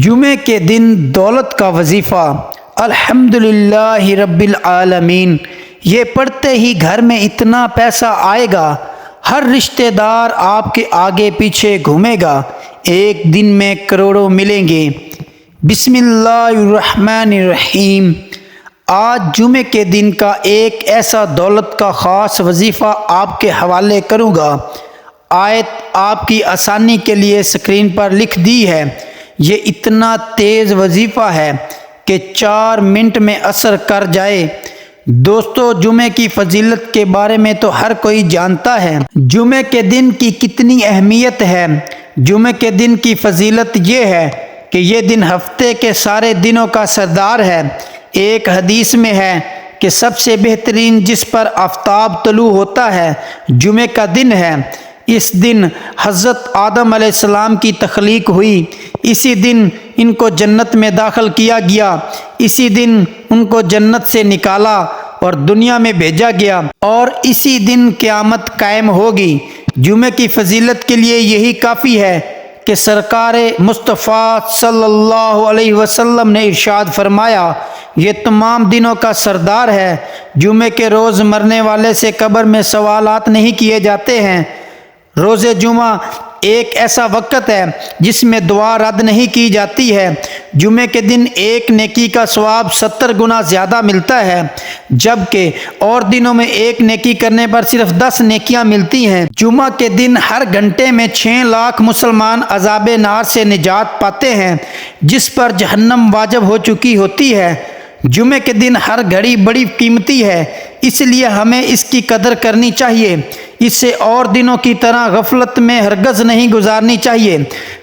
جمعے کے دن دولت کا وظیفہ الحمدللہ رب العالمین، یہ پڑھتے ہی گھر میں اتنا پیسہ آئے گا، ہر رشتہ دار آپ کے آگے پیچھے گھومے گا، ایک دن میں کروڑوں ملیں گے۔ بسم اللہ الرحمن الرحیم۔ آج جمعے کے دن کا ایک ایسا دولت کا خاص وظیفہ آپ کے حوالے کروں گا۔ آیت آپ کی آسانی کے لیے اسکرین پر لکھ دی ہے۔ یہ اتنا تیز وظیفہ ہے کہ 4 منٹ میں اثر کر جائے۔ دوستو، جمعے کی فضیلت کے بارے میں تو ہر کوئی جانتا ہے۔ جمعے کے دن کی کتنی اہمیت ہے۔ جمعے کے دن کی فضیلت یہ ہے کہ یہ دن ہفتے کے سارے دنوں کا سردار ہے۔ ایک حدیث میں ہے کہ سب سے بہترین جس پر آفتاب طلوع ہوتا ہے جمعے کا دن ہے۔ اس دن حضرت آدم علیہ السلام کی تخلیق ہوئی، اسی دن ان کو جنت میں داخل کیا گیا، اسی دن ان کو جنت سے نکالا اور دنیا میں بھیجا گیا، اور اسی دن قیامت قائم ہوگی۔ جمعے کی فضیلت کے لیے یہی کافی ہے کہ سرکار مصطفیٰ صلی اللہ علیہ وسلم نے ارشاد فرمایا، یہ تمام دنوں کا سردار ہے۔ جمعے کے روز مرنے والے سے قبر میں سوالات نہیں کیے جاتے ہیں۔ روز جمعہ ایک ایسا وقت ہے جس میں دعا رد نہیں کی جاتی ہے۔ جمعے کے دن ایک نیکی کا ثواب 70 گنا زیادہ ملتا ہے، جبکہ اور دنوں میں ایک نیکی کرنے پر صرف 10 نیکیاں ملتی ہیں۔ جمعہ کے دن ہر گھنٹے میں 6 لاکھ مسلمان عذاب نار سے نجات پاتے ہیں، جس پر جہنم واجب ہو چکی ہوتی ہے۔ جمعے کے دن ہر گھڑی بڑی قیمتی ہے، اس لیے ہمیں اس کی قدر کرنی چاہیے۔ اسے اور دنوں کی طرح غفلت میں ہرگز نہیں گزارنی چاہیے،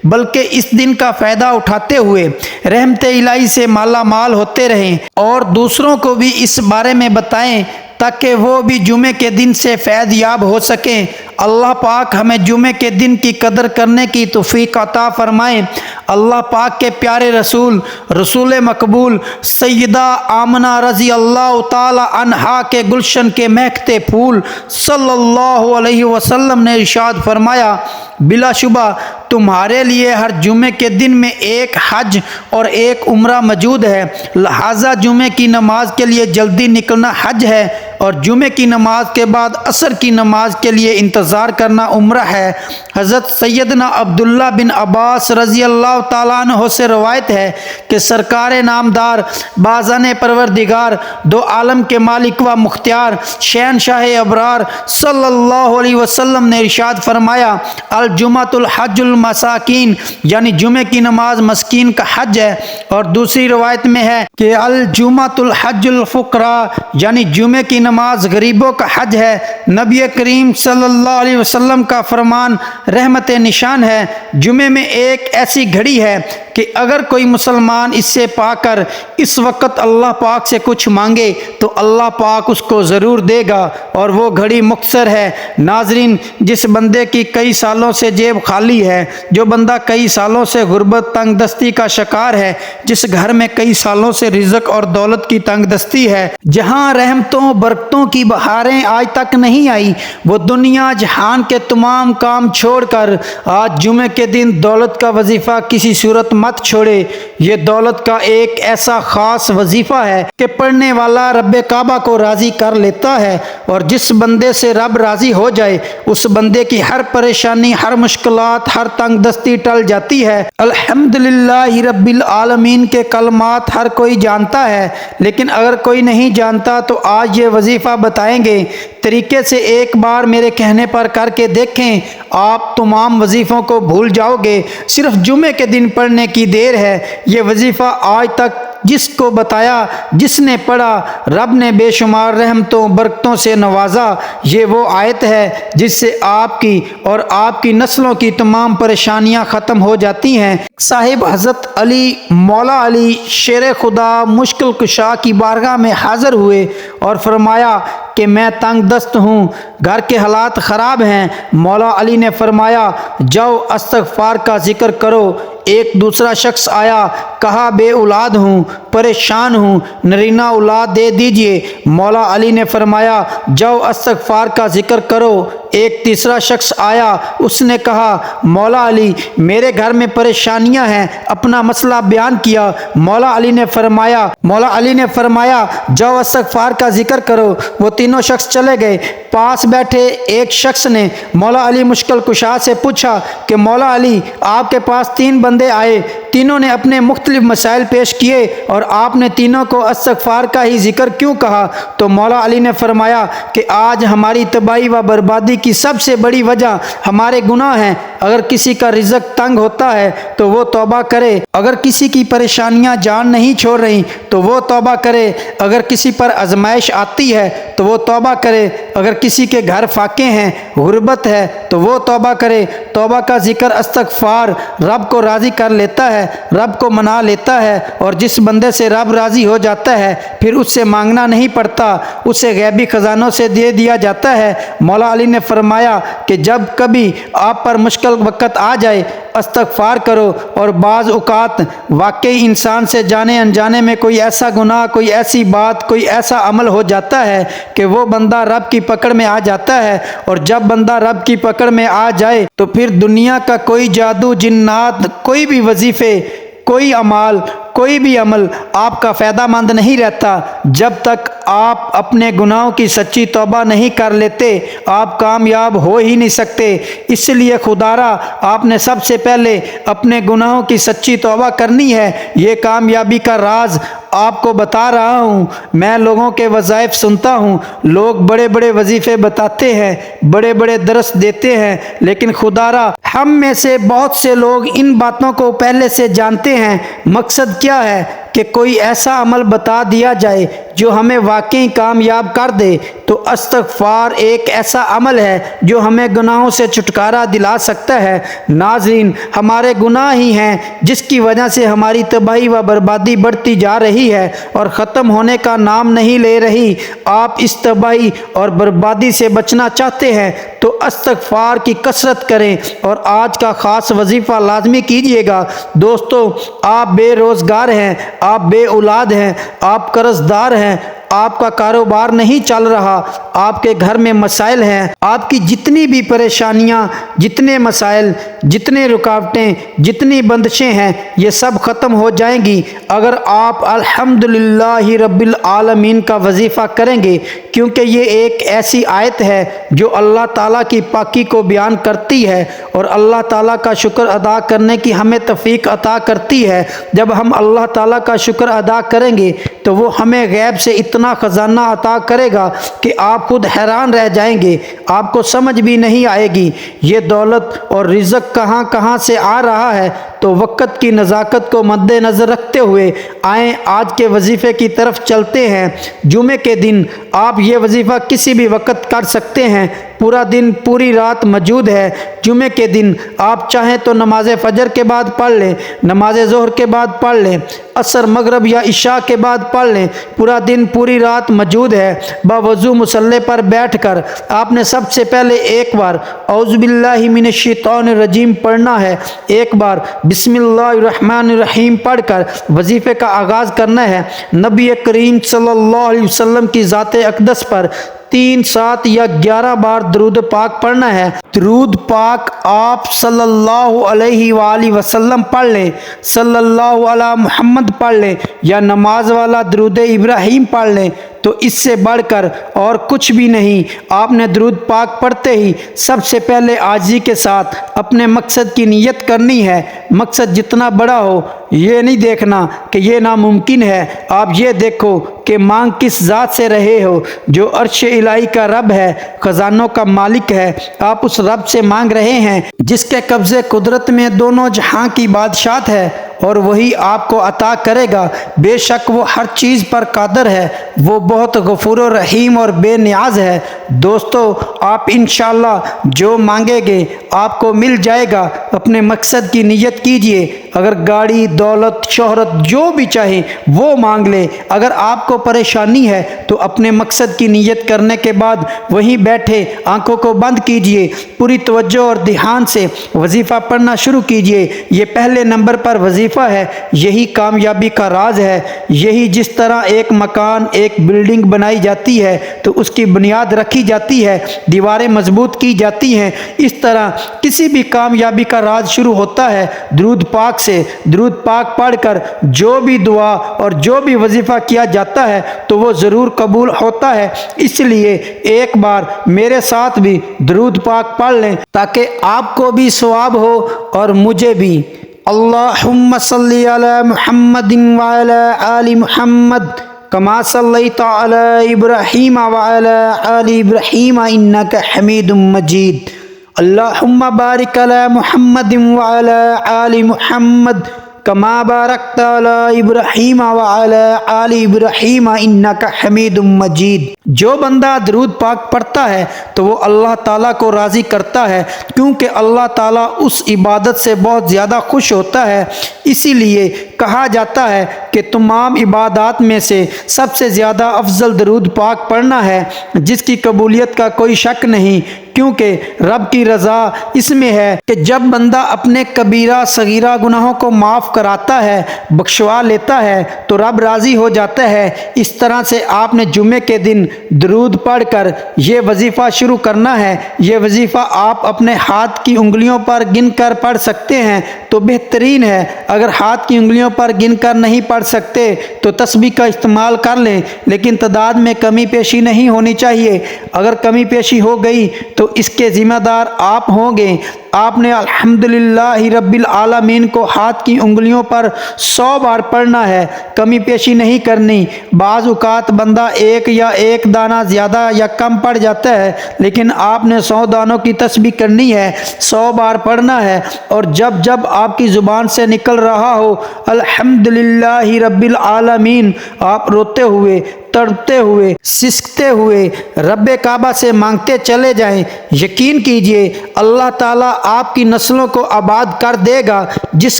بلکہ اس دن کا فائدہ اٹھاتے ہوئے رحمت الہی سے مالا مال ہوتے رہیں اور دوسروں کو بھی اس بارے میں بتائیں تاکہ وہ بھی جمعے کے دن سے فیض یاب ہو سکیں۔ اللہ پاک ہمیں جمعے کے دن کی قدر کرنے کی توفیق عطا فرمائے۔ اللہ پاک کے پیارے رسول مقبول سیدہ آمنہ رضی اللہ تعالی عنہا کے گلشن کے مہکتے پھول صلی اللہ علیہ وسلم نے ارشاد فرمایا، بلا شبہ تمہارے لیے ہر جمعے کے دن میں ایک حج اور ایک عمرہ موجود ہے، لہٰذا جمعے کی نماز کے لیے جلدی نکلنا حج ہے اور جمعے کی نماز کے بعد عصر کی نماز کے لیے انتظار کرنا عمرہ ہے۔ حضرت سیدنا عبداللہ بن عباس رضی اللہ تعالیٰ عنہ سے روایت ہے کہ سرکار نامدار بازان پروردگار، دو عالم کے مالک و مختار، شہنشاہ ابرار صلی اللہ علیہ وسلم نے ارشاد فرمایا، الجمعۃ الحج المساکین، یعنی جمعے کی نماز مسکین کا حج ہے۔ اور دوسری روایت میں ہے کہ الجمعۃ الحج الفقراء، یعنی جمعے کی نماز غریبوں کا حج ہے۔ نبی کریم صلی اللہ علیہ وسلم کا فرمان رحمت نشان ہے۔ جمعے میں ایک ایسی گھڑی ہے کہ اگر کوئی مسلمان اس سے پا کر اس وقت اللہ پاک سے کچھ مانگے تو اللہ پاک اس کو ضرور دے گا، اور وہ گھڑی مختصر ہے۔ ناظرین، جس بندے کی کئی سالوں سے جیب خالی ہے، جو بندہ کئی سالوں سے غربت تنگ دستی کا شکار ہے، جس گھر میں کئی سالوں سے رزق اور دولت کی تنگ دستی ہے، جہاں رحمتوں برکتوں کی بہاریں آج تک نہیں آئی، وہ دنیا جہان کے تمام کام چھوڑ کر آج جمعے کے دن دولت کا وظیفہ کسی صورت مت چھوڑے۔ یہ دولت کا ایک ایسا خاص وظیفہ ہے کہ پڑھنے والا رب کعبہ کو راضی کر لیتا ہے، اور جس بندے سے رب راضی ہو جائے اس بندے کی ہر پریشانی، ہر مشکلات، ہر تنگ دستی ٹل جاتی ہے۔ الحمدللہ رب العالمین کے کلمات ہر کوئی جانتا ہے، لیکن اگر کوئی نہیں جانتا تو آج یہ وظیفہ بتائیں گے۔ طریقے سے ایک بار میرے کہنے پر کر کے دیکھیں، آپ تمام وظیفوں کو بھول جاؤ گے۔ صرف جمعے کے دن پڑھنے کی دیر ہے۔ یہ وظیفہ آج تک جس کو بتایا، جس نے پڑھا، رب نے بے شمار رحمتوں برکتوں سے نوازا۔ یہ وہ آیت ہے جس سے آپ کی اور آپ کی نسلوں کی تمام پریشانیاں ختم ہو جاتی ہیں۔ صاحب حضرت علی مولا علی شیر خدا مشکل کشا کی بارگاہ میں حاضر ہوئے اور فرمایا کہ میں تنگ دست ہوں، گھر کے حالات خراب ہیں۔ مولا علی نے فرمایا، جاؤ استغفار کا ذکر کرو۔ ایک دوسرا شخص آیا، کہا بے اولاد ہوں، پریشان ہوں، نرینہ اولاد دے دیجئے۔ مولا علی نے فرمایا جاؤ استغفار کا ذکر کرو۔ ایک تیسرا شخص آیا، اس نے کہا مولا علی میرے گھر میں پریشانیاں ہیں، اپنا مسئلہ بیان کیا۔ مولا علی نے فرمایا جاؤ استغفار کا ذکر کرو۔ وہ تینوں شخص چلے گئے۔ پاس بیٹھے ایک شخص نے مولا علی مشکل کشا سے پوچھا کہ مولا علی آپ کے پاس 3 بندے آئے، تینوں نے اپنے مختلف مسائل پیش کیے اور آپ نے تینوں کو استغفار کا ہی ذکر کیوں کہا؟ تو مولا علی نے فرمایا کہ آج ہماری تباہی و بربادی کی سب سے بڑی وجہ ہمارے گناہ ہیں۔ اگر کسی کا رزق تنگ ہوتا ہے تو وہ توبہ کرے، اگر کسی کی پریشانیاں جان نہیں چھوڑ رہی تو وہ توبہ کرے، اگر کسی پر آزمائش آتی ہے تو وہ توبہ کرے، اگر کسی کے گھر فاقے ہیں، غربت ہے تو وہ توبہ کرے۔ توبہ کا ذکر استغفار رب کو راضی کر لیتا ہے، رب کو منا لیتا ہے، اور جس بندے سے رب راضی ہو جاتا ہے پھر اس سے مانگنا نہیں پڑتا، اسے غیبی خزانوں سے دے دیا جاتا ہے۔ مولا علی نے فرمایا کہ جب کبھی آپ پر مشکل وقت آ جائے استغفار کرو، اور بعض اوقات واقعی انسان سے جانے انجانے میں کوئی ایسا گناہ، کوئی ایسی بات، کوئی ایسا عمل ہو جاتا ہے کہ وہ بندہ رب کی پکڑ میں آ جاتا ہے، اور جب بندہ رب کی پکڑ میں آ جائے تو پھر دنیا کا کوئی جادو، جنات، کوئی بھی وظیفے، کوئی اعمال، کوئی بھی عمل آپ کا فائدہ مند نہیں رہتا۔ جب تک آپ اپنے گناہوں کی سچی توبہ نہیں کر لیتے آپ کامیاب ہو ہی نہیں سکتے۔ اس لیے خدارا آپ نے سب سے پہلے اپنے گناہوں کی سچی توبہ کرنی ہے۔ یہ کامیابی کا راز آپ کو بتا رہا ہوں۔ میں لوگوں کے وظائف سنتا ہوں، لوگ بڑے بڑے وظیفے بتاتے ہیں، بڑے بڑے درس دیتے ہیں، لیکن خدارا ہم میں سے بہت سے لوگ ان باتوں کو پہلے سے جانتے ہیں۔ مقصد کیا ہے کہ کوئی ایسا عمل بتا دیا جائے جو ہمیں واقعی کامیاب کر دے۔ تو استغفار ایک ایسا عمل ہے جو ہمیں گناہوں سے چھٹکارا دلا سکتا ہے۔ ناظرین، ہمارے گناہ ہی ہیں جس کی وجہ سے ہماری تباہی و بربادی بڑھتی جا رہی ہے اور ختم ہونے کا نام نہیں لے رہی۔ آپ اس تباہی اور بربادی سے بچنا چاہتے ہیں تو استغفار کی کثرت کریں، اور آج کا خاص وظیفہ لازمی کیجیے گا۔ دوستو، آپ بے روزگار ہیں، آپ بے اولاد ہیں، آپ قرض دار ہیں، آپ کا کاروبار نہیں چل رہا، آپ کے گھر میں مسائل ہیں، آپ کی جتنی بھی پریشانیاں، جتنے مسائل، جتنے رکاوٹیں، جتنی بندشیں ہیں، یہ سب ختم ہو جائیں گی اگر آپ الحمدللہ رب العالمین کا وظیفہ کریں گے، کیونکہ یہ ایک ایسی آیت ہے جو اللہ تعالیٰ کی پاکی کو بیان کرتی ہے اور اللہ تعالیٰ کا شکر ادا کرنے کی ہمیں توفیق عطا کرتی ہے۔ جب ہم اللہ تعالیٰ کا شکر ادا کریں گے تو وہ ہمیں غیب سے اتنا خزانہ عطا کرے گا کہ آپ خود حیران رہ جائیں گے، آپ کو سمجھ بھی نہیں آئے گی یہ دولت اور رزق کہاں کہاں سے آ رہا ہے۔ تو وقت کی نزاکت کو مد نظر رکھتے ہوئے آئیں آج کے وظیفے کی طرف چلتے ہیں۔ جمعے کے دن آپ یہ وظیفہ کسی بھی وقت کر سکتے ہیں، پورا دن پوری رات موجود ہے۔ جمعے کے دن آپ چاہیں تو نماز فجر کے بعد پڑھ لیں، نماز ظہر کے بعد پڑھ لیں، عصر مغرب یا عشاء کے بعد پڑھ لیں، پورا دن پوری رات موجود ہے۔ باوضو مصلی پر بیٹھ کر آپ نے سب سے پہلے ایک بار اعوذ باللہ من الشیطان الرجیم پڑھنا ہے، ایک بار بسم اللہ الرحمن الرحیم پڑھ کر وظیفے کا آغاز کرنا ہے۔ نبی کریم صلی اللہ علیہ وسلم کی ذات اقدس پر 3، 7 یا 11 بار درود پاک پڑھنا ہے۔ درود پاک آپ صلی اللہ علیہ وآلہ وسلم پڑھ لیں، صلی اللہ علی محمد پڑھ لیں، یا نماز والا درود ابراہیم پڑھ لیں، تو اس سے بڑھ کر اور کچھ بھی نہیں۔ آپ نے درود پاک پڑھتے ہی سب سے پہلے عاجزی کے ساتھ اپنے مقصد کی نیت کرنی ہے۔ مقصد جتنا بڑا ہو یہ نہیں دیکھنا کہ یہ ناممکن ہے، آپ یہ دیکھو کہ مانگ کس ذات سے رہے ہو جو عرش الہی کا رب ہے، خزانوں کا مالک ہے۔ آپ اس رب سے مانگ رہے ہیں جس کے قبضے قدرت میں دونوں جہاں کی بادشاہت ہے، اور وہی آپ کو عطا کرے گا۔ بے شک وہ ہر چیز پر قادر ہے، وہ بہت غفور و رحیم اور بے نیاز ہے۔ دوستو، آپ انشاءاللہ جو مانگیں گے آپ کو مل جائے گا۔ اپنے مقصد کی نیت کیجئے، اگر گاڑی، دولت، شہرت جو بھی چاہے وہ مانگ لے۔ اگر آپ کو پریشانی ہے تو اپنے مقصد کی نیت کرنے کے بعد وہیں بیٹھے آنکھوں کو بند کیجئے، پوری توجہ اور دھیان سے وظیفہ پڑھنا شروع کیجئے۔ یہ پہلے نمبر پر وظیفہ ہے، یہی کامیابی کا راز ہے۔ یہی جس طرح ایک مکان، ایک بلڈنگ بنائی جاتی ہے تو اس کی بنیاد رکھی جاتی ہے، دیواریں مضبوط کی جاتی ہیں، اس طرح کسی بھی کامیابی کا راز شروع ہوتا ہے درود پاک سے۔ درود پاک پڑھ کر جو بھی دعا اور جو بھی وظیفہ کیا جاتا ہے تو وہ ضرور قبول ہوتا ہے۔ اس لیے ایک بار میرے ساتھ بھی درود پاک پڑھ لیں تاکہ آپ کو بھی ثواب ہو اور مجھے بھی۔ اللہم صلی علی محمد وعلی آل محمد کما صلیت علی ابراہیم وعلی آل ابراہیم انک حمید مجید۔ اللہم بارک علی محمد وعلی آل محمد کما بارکت علی ابراہیم وعلی آل ابراہیم انک حمید مجید۔ جو بندہ درود پاک پڑھتا ہے تو وہ اللہ تعالیٰ کو راضی کرتا ہے، کیونکہ اللہ تعالیٰ اس عبادت سے بہت زیادہ خوش ہوتا ہے۔ اسی لیے کہا جاتا ہے کہ تمام عبادات میں سے سب سے زیادہ افضل درود پاک پڑھنا ہے، جس کی قبولیت کا کوئی شک نہیں، کیونکہ رب کی رضا اس میں ہے کہ جب بندہ اپنے کبیرہ صغیرہ گناہوں کو معاف کراتا ہے، بخشوا لیتا ہے تو رب راضی ہو جاتا ہے۔ اس طرح سے آپ نے جمعے کے دن درود پڑھ کر یہ وظیفہ شروع کرنا ہے۔ یہ وظیفہ آپ اپنے ہاتھ کی انگلیوں پر گن کر پڑھ سکتے ہیں تو بہترین ہے۔ اگر ہاتھ کی انگلیوں پر گن کر نہیں پڑھ سکتے تو تسبیح کا استعمال کر لیں، لیکن تعداد میں کمی پیشی نہیں ہونی چاہیے۔ اگر کمی پیشی ہو گئی تو اس کے ذمہ دار آپ ہوں گے۔ آپ نے الحمدللہ رب العالمین کو ہاتھ کی انگلیوں پر 100 بار پڑھنا ہے، کمی پیشی نہیں کرنی۔ بعض اوقات بندہ ایک دانہ زیادہ یا کم پڑھ جاتا ہے، لیکن آپ نے 100 دانوں کی تسبیح کرنی ہے، 100 بار پڑھنا ہے۔ اور جب آپ کی زبان سے نکل رہا ہو الحمدللہ رب العالمین، آپ روتے ہوئے، تڑپتے ہوئے، سسکتے ہوئے رب کعبہ سے مانگتے چلے جائیں۔ یقین کیجئے اللہ تعالیٰ آپ کی نسلوں کو آباد کر دے گا۔ جس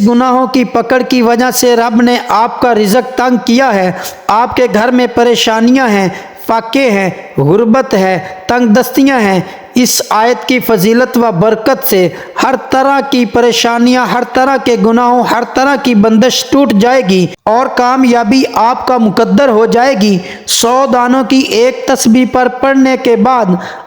گناہوں کی پکڑ کی وجہ سے رب نے آپ کا رزق تنگ کیا ہے، آپ کے گھر میں پریشانیاں ہیں، فاقے ہیں، غربت ہے، تنگ دستیاں ہیں، اس آیت کی فضیلت و برکت سے ہر طرح کی پریشانیاں، ہر طرح کے گناہوں، ہر طرح کی بندش ٹوٹ جائے گی اور کامیابی آپ کا مقدر ہو جائے گی۔ 100 دانوں کی ایک تسبیح پر پڑھنے کے بعد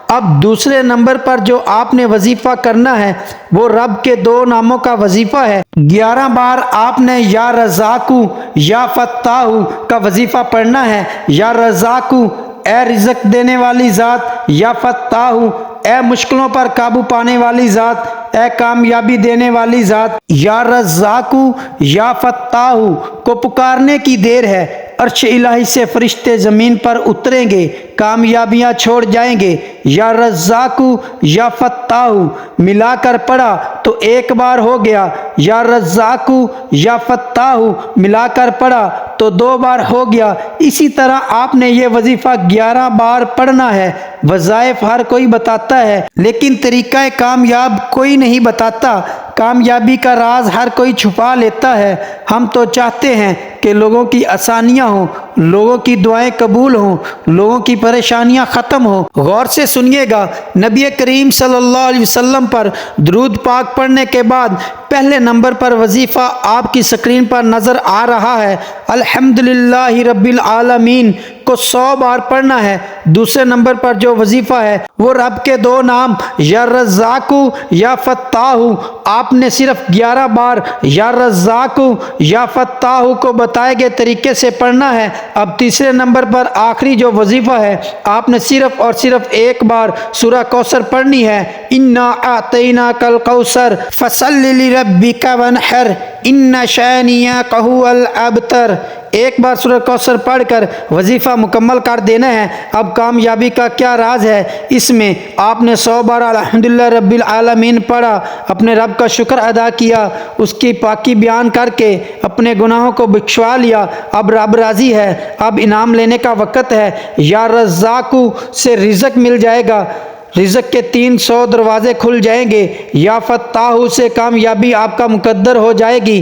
اب دوسرے نمبر پر جو آپ نے وظیفہ کرنا ہے وہ رب کے 2 ناموں کا وظیفہ ہے۔ 11 بار آپ نے یا رزاقو یا فتاحو کا وظیفہ پڑھنا ہے۔ یا رزاقو اے رزق دینے والی ذات، یا فتاحو اے مشکلوں پر قابو پانے والی ذات، اے کامیابی دینے والی ذات۔ یا رزاقو یا فتاحو کو پکارنے کی دیر ہے، عرش الہی سے فرشتے زمین پر اتریں گے، کامیابیاں چھوڑ جائیں گے۔ یا رزاقو یا فتاحو ملا کر پڑھا تو 1 بار ہو گیا، یا رزاقو یا فتاحو ملا کر پڑھا تو 2 بار ہو گیا۔ اسی طرح آپ نے یہ وظیفہ 11 بار پڑھنا ہے۔ وظائف ہر کوئی بتاتا ہے لیکن طریقہ کامیاب کوئی نہیں بتاتا۔ کامیابی کا راز ہر کوئی چھپا لیتا ہے۔ ہم تو چاہتے ہیں کہ لوگوں کی آسانیاں ہوں، لوگوں کی دعائیں قبول ہوں، لوگوں کی پریشانیاں ختم ہوں۔ غور سے سنیے گا، نبی کریم صلی اللہ علیہ وسلم پر درود پاک پڑھنے کے بعد پہلے نمبر پر وظیفہ آپ کی سکرین پر نظر آ رہا ہے۔ الحمدللہ رب العالمین کو 100 بار پڑھنا ہے۔ دوسرے نمبر پر جو وظیفہ ہے وہ رب کے 2 نام یا رزاقو یا فتاحو، آپ نے صرف 11 بار یا رزاقو یا فتاحو کو بتائے گئے طریقے سے پڑھنا ہے۔ اب تیسرے نمبر پر آخری جو وظیفہ ہے، آپ نے صرف اور صرف 1 بار سورہ کوثر پڑھنی ہے۔ انا اعطیناک الکوثر فصل لربک وانحر ان شانئک ھو الابتر۔ 1 بار سورہ کوثر پڑھ کر وظیفہ مکمل کر دینا ہے۔ اب کامیابی کا کیا راز ہے؟ اس میں آپ نے 100 بار الحمدللہ رب العالمین پڑھا، اپنے رب کا شکر ادا کیا، اس کی پاکی بیان کر کے اپنے گناہوں کو بخشوا لیا۔ اب رب راضی ہے، اب انعام لینے کا وقت ہے۔ یا رزاقو سے رزق مل جائے گا، رزق کے 300 دروازے کھل جائیں گے۔ یا فتاحو سے کامیابی آپ کا مقدر ہو جائے گی۔